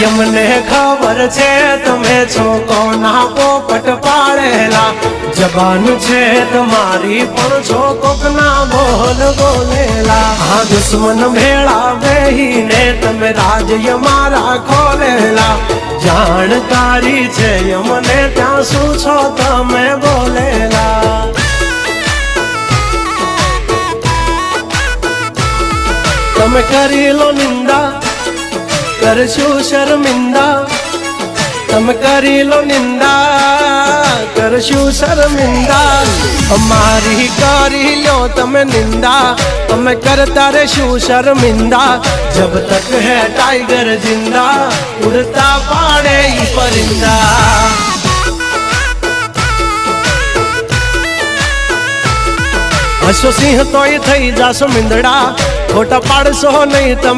यमने खबर छे तमे छो कोना पोपट पाड़ेला जबान छे तुम्हारी पण छो कोकना बोल बोलेला हाँ दुश्मन भेड़ा बेहीने तमे राज यमारा खोलेला जानकारी छे यमने त्या शू छो तमे बोलेला तमे करी लो निंदा करशु शर्मिंदा तमे करी लो निंदा करशु शर्मिंदा हमारी करी लो तमे निंदा तमे करता रेशु शर्मिंदा जब तक है टाइगर जिंदा उड़ता पाड़े ही परिंदा हसो सिंह तो थई जासो मिंदड़ा खोटा पाड़शो नहीं तमे